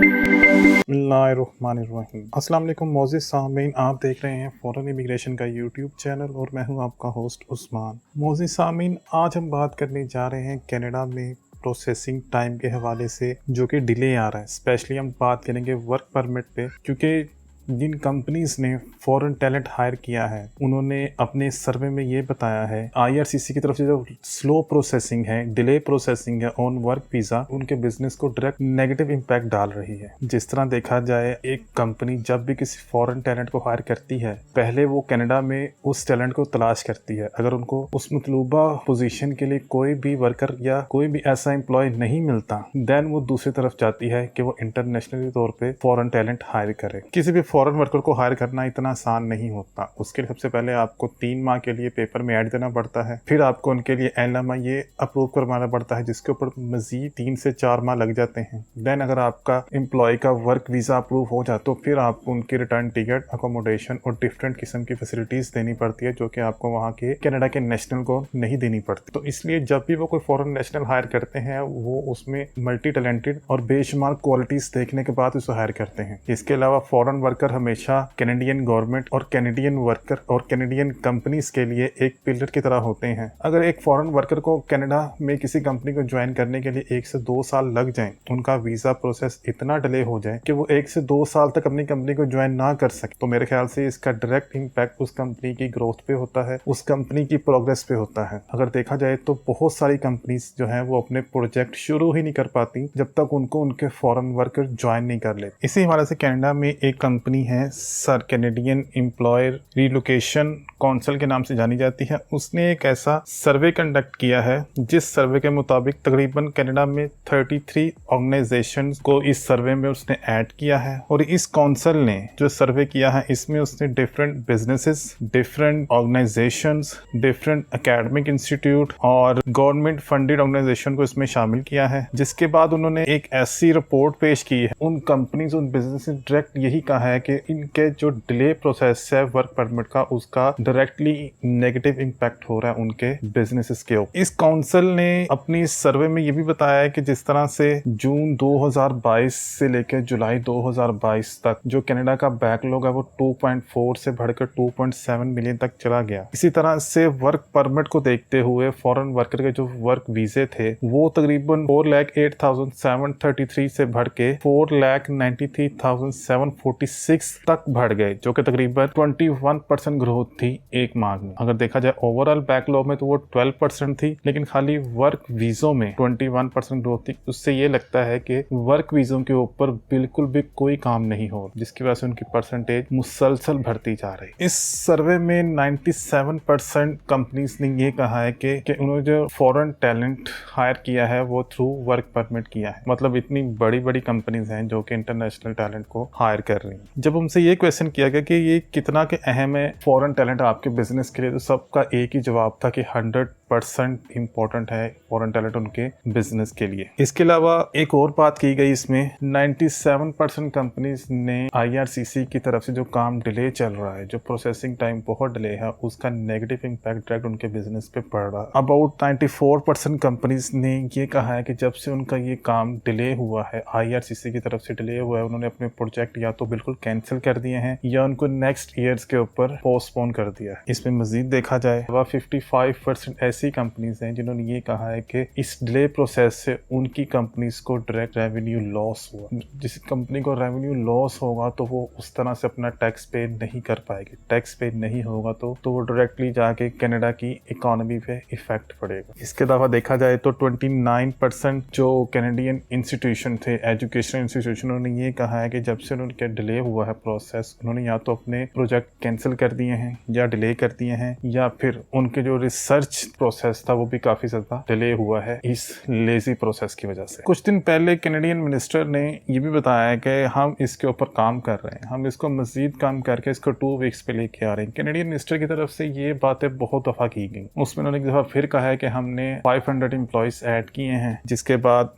बिस्मिल्लाहिर्रहमानिर्रहीम। अस्सलाम वालेकुम मोअज़्ज़िज़ सामीन, आप देख रहे हैं फ़ॉरेन इमिग्रेशन का यूट्यूब चैनल और मैं हूं आपका होस्ट उस्मान। मोअज़्ज़िज़ सामीन, आज हम बात करने जा रहे हैं कनाडा में प्रोसेसिंग टाइम के हवाले से जो कि डिले आ रहा है। स्पेशली हम बात करेंगे वर्क परमिट पे, क्योंकि जिन कंपनीज ने फॉरेन टैलेंट हायर किया है उन्होंने अपने सर्वे में ये बताया है आईआरसीसी की तरफ से जो स्लो प्रोसेसिंग है, डिले प्रोसेसिंग है ऑन वर्क वीज़ा, उनके बिजनेस को डायरेक्ट नेगेटिव इम्पैक्ट डाल रही है। जिस तरह देखा जाए, एक कंपनी जब भी किसी फॉरेन टैलेंट को हायर करती है, पहले वो कनाडा में उस टैलेंट को तलाश करती है। अगर उनको उस मतलूबा पोजीशन के लिए कोई भी वर्कर या कोई भी ऐसा एम्प्लॉय नहीं मिलता, देन वो दूसरी तरफ जाती है कि वो इंटरनेशनली तौर पे फॉरेन टैलेंट हायर करे। किसी भी फॉरेन वर्कर को हायर करना इतना आसान नहीं होता। उसके लिए सबसे पहले आपको 3 माह के लिए पेपर में ऐड देना पड़ता है, फिर आपको उनके लिए LMIA अप्रूव करवाना पड़ता है, जिसके ऊपर मजीद 3 से 4 माह लग जाते हैं। देन अगर आपका एम्प्लॉय का वर्क वीज़ा अप्रूव हो जाए तो फिर आपको उनकी रिटर्न टिकट, अकोमोडेशन और डिफरेंट किस्म की फैसिलिटीज़ देनी पड़ती है, जो कि आपको वहाँ के कनाडा के नेशनल को नहीं देनी पड़ती। तो इसलिए जब भी वो कोई फॉरेन नेशनल हायर करते हैं, वो उसमें मल्टी टैलेंटेड और बेशुमार क्वालिटीज़ देखने के बाद उसे हायर करते हैं। इसके अलावा फॉरेन वर्कर हमेशा कैनेडियन गवर्नमेंट और कैनेडियन वर्कर और कैनेडियन कंपनीज के लिए एक पिलर की तरह होते हैं। अगर एक फॉरेन वर्कर को कनाडा में किसी कंपनी को ज्वाइन करने के लिए 1 से 2 साल लग जाएं, उनका वीजा प्रोसेस इतना डिले हो जाए कि वो 1 से 2 साल तक अपनी कंपनी को ज्वाइन ना कर सके, तो मेरे ख्याल से इसका डायरेक्ट इम्पैक्ट उस कंपनी की ग्रोथ पे होता है, उस कंपनी की प्रोग्रेस पे होता है। अगर देखा जाए तो बहुत सारी कंपनीज जो है वो अपने प्रोजेक्ट शुरू ही नहीं कर पाती जब तक उनको उनके फॉरेन वर्कर ज्वाइन नहीं कर लेते। इसी हवाले से कनाडा में एक कंपनी है sir, Canadian employer relocation council के नाम से जानी जाती है। उसने एक ऐसा सर्वे कंडक्ट किया है जिस सर्वे के मुताबिक तकरीबन कनाडा में 33 ऑर्गेनाइजेशंस को इस सर्वे में उसने ऐड किया है। और इस काउंसिल ने जो सर्वे किया है, इसमें उसने different businesses, different organisations, different academic institute और गवर्नमेंट फंडेड ऑर्गेनाइजेशन को इसमें शामिल किया है। जिसके बाद उन्होंने एक ऐसी रिपोर्ट पेश की है उन कंपनीज, उन बिजनेस डायरेक्ट यही कहा है कि इनके जो डिले प्रोसेस है वर्क परमिट का, उसका डायरेक्टली नेगेटिव इम्पैक्ट हो रहा है उनके बिजनेसेस के ऊपर। इस काउंसिल ने अपनी सर्वे में ये भी बताया है कि जिस तरह से जून 2022 से लेकर जुलाई 2022 तक जो कनाडा का बैकलॉग है वो 2.4 से बढ़कर 2.7 मिलियन तक चला गया। इसी तरह से वर्क परमिट को देखते हुए फॉरेन वर्कर के जो वर्क वीजे थे वो तकरीबन 4,08,733 से बढ़ के 4,93,746 तक बढ़ गए, जो कि तकरीबन 21% ग्रोथ थी एक माह में। अगर देखा जाए ओवरऑल बैकलॉग में तो वो 12% थी, लेकिन खाली वर्क वीजों में 21% ग्रोथ थी। उससे ये लगता है कि वर्क वीजों के ऊपर बिल्कुल भी कोई काम नहीं हो, जिसकी वजह से उनकी परसेंटेज मुसलसल बढ़ती जा रही। इस सर्वे में 97% कंपनीज ने ये कहा है कि उन्होंने जो फॉरेन टैलेंट हायर किया है वो थ्रू वर्क परमिट किया है। मतलब इतनी बड़ी बड़ी कंपनीज हैं जो कि इंटरनेशनल टैलेंट को हायर कर रही हैं। जब हमसे ये क्वेश्चन किया गया कि ये कितना के अहम है फॉरेन टैलेंट आपके बिजनेस के लिए, तो सबका एक ही जवाब था कि 100% इम्पोर्टेंट है फॉरेन टैलेंट उनके बिजनेस के लिए। इसके अलावा एक और बात की गई, इसमें 97% कंपनीज ने IRCC की तरफ से जो काम डिले चल रहा है, जो प्रोसेसिंग टाइम बहुत डिले है, उसका नेगेटिव इम्पैक्ट डायरेक्ट उनके बिजनेस पे पड़ रहा है। अबाउट 94% कंपनीज ने ये कहा है कि जब से उनका ये काम डिले हुआ है, IRCC की तरफ से डिले हुआ है, उन्होंने अपने प्रोजेक्ट या तो बिल्कुल कैंसिल कर दिए हैं या उनको नेक्स्ट ईयर्स के ऊपर पोस्टपोन कर दिया है। इसमें मजीद देखा जाए 55% ऐसी कंपनीज हैं जिन्होंने ये कहा है कि इस डिले प्रोसेस से उनकी कंपनीज को डायरेक्ट रेवेन्यू लॉस हुआ। जिस कंपनी को रेवेन्यू लॉस होगा तो वो उस तरह से अपना टैक्स पे नहीं कर पाएगी। टैक्स पे नहीं होगा तो वो डायरेक्टली जाके कनाडा की इकोनॉमी पे इफेक्ट पड़ेगा। इसके अलावा देखा जाए तो 29% जो कैनेडियन इंस्टीट्यूशन थे, एजुकेशन इंस्टीट्यूशन, उन्होंने ये कहा है कि जब से उनके डिले हुआ है प्रोसेस, उन्होंने या तो अपने प्रोजेक्ट कैंसिल कर दिए हैं या डिले कर दिए हैं, या फिर उनके जो रिसर्च प्रोसेस था वो भी काफी ज्यादा डिले हुआ है इस लेजी प्रोसेस की वजह से। कुछ दिन पहले कैनेडियन मिनिस्टर ने ये भी बताया है कि हम इसके ऊपर काम कर रहे हैं, हम इसको मजीद काम करके इसको 2 वीक्स पे लेके आ रहे हैं। कैनेडियन मिनिस्टर की तरफ से ये बातें बहुत दफा की गई। उसमें उन्होंने एक दफा फिर कहा है कि हमने 500 एम्प्लॉयज ऐड किए हैं, जिसके बाद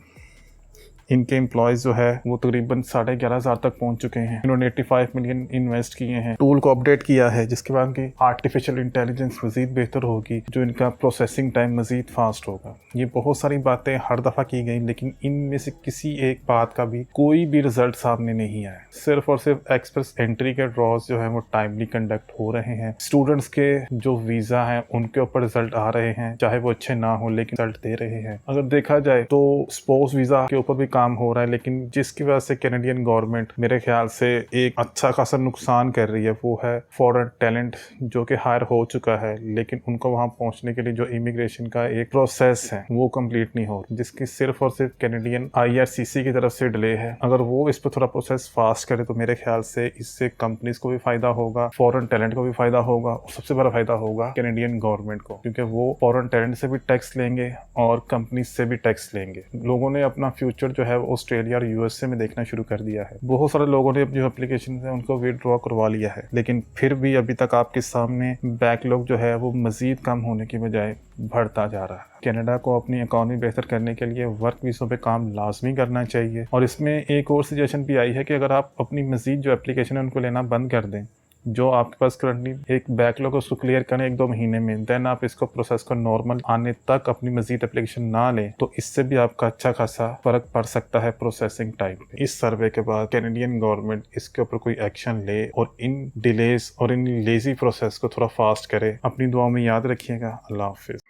इनके एम्प्लॉयज जो है वो तकरीबन 11,500 तक पहुंच चुके हैं। इन्होंने 85 मिलियन इन्वेस्ट किए हैं, टूल को अपडेट किया है, जिसके बाद की आर्टिफिशियल इंटेलिजेंस मजीद बेहतर होगी, जो इनका प्रोसेसिंग टाइम मजीद फास्ट होगा। ये बहुत सारी बातें हर दफ़ा की गई, लेकिन इनमें से किसी एक बात का भी कोई भी रिजल्ट सामने नहीं आया। सिर्फ और सिर्फ एक्सप्रेस एंट्री के ड्रॉज जो है वो टाइमली कंडक्ट हो रहे हैं। स्टूडेंट्स के जो वीज़ा हैं उनके ऊपर रिजल्ट आ रहे हैं, चाहे वो अच्छे ना हो लेकिन रिजल्ट दे रहे हैं। अगर देखा जाए तो स्पोर्ट्स वीज़ा के ऊपर भी काम हो रहा है, लेकिन जिसकी वजह से कैनेडियन गवर्नमेंट मेरे ख्याल से एक अच्छा खासा नुकसान कर रही है, वो है फॉरेन टैलेंट जो कि हायर हो चुका है, लेकिन उनको वहां पहुंचने के लिए जो इमिग्रेशन का एक प्रोसेस है वो कंप्लीट नहीं हो रही, जिसकी सिर्फ और सिर्फ कैनेडियन IRCC की तरफ से डिले है। अगर वो इस पर थोड़ा प्रोसेस फास्ट करे तो मेरे ख्याल से इससे कंपनीज को भी फायदा होगा, फॉरेन टैलेंट को भी फायदा होगा, और सबसे बड़ा फायदा होगा कैनेडियन गवर्नमेंट को, क्योंकि वो फॉरेन टैलेंट से भी टैक्स लेंगे और कंपनीज से भी टैक्स लेंगे। लोगों ने अपना फ्यूचर जो है ऑस्ट्रेलिया और USA में देखना शुरू कर दिया है। बहुत सारे लोगों ने जो एप्लीकेशन है उनको विड्रॉ करवा लिया है, लेकिन फिर भी अभी तक आपके सामने बैकलॉग जो है वो मजीद कम होने की बजाय बढ़ता जा रहा है। कनाडा को अपनी इकॉनमी बेहतर करने के लिए वर्क वीज़ों पे काम लाजमी करना चाहिए, और इसमें एक और सजेशन भी आई है कि अगर आप अपनी मजीद जो एप्लीकेशन है उनको लेना बंद कर दें, जो आपके पास करंटली एक बैकलॉग उसको क्लियर करें 1-2 महीने में, देन आप इसको प्रोसेस को नॉर्मल आने तक अपनी मजीद एप्लीकेशन ना लें, तो इससे भी आपका अच्छा खासा फर्क पड़ सकता है प्रोसेसिंग टाइम पे। इस सर्वे के बाद कैनेडियन गवर्नमेंट इसके ऊपर कोई एक्शन ले और इन डिलेज और इन लेजी प्रोसेस को थोड़ा फास्ट करे। अपनी दुआ में याद रखिएगा। अल्लाह हाफिज।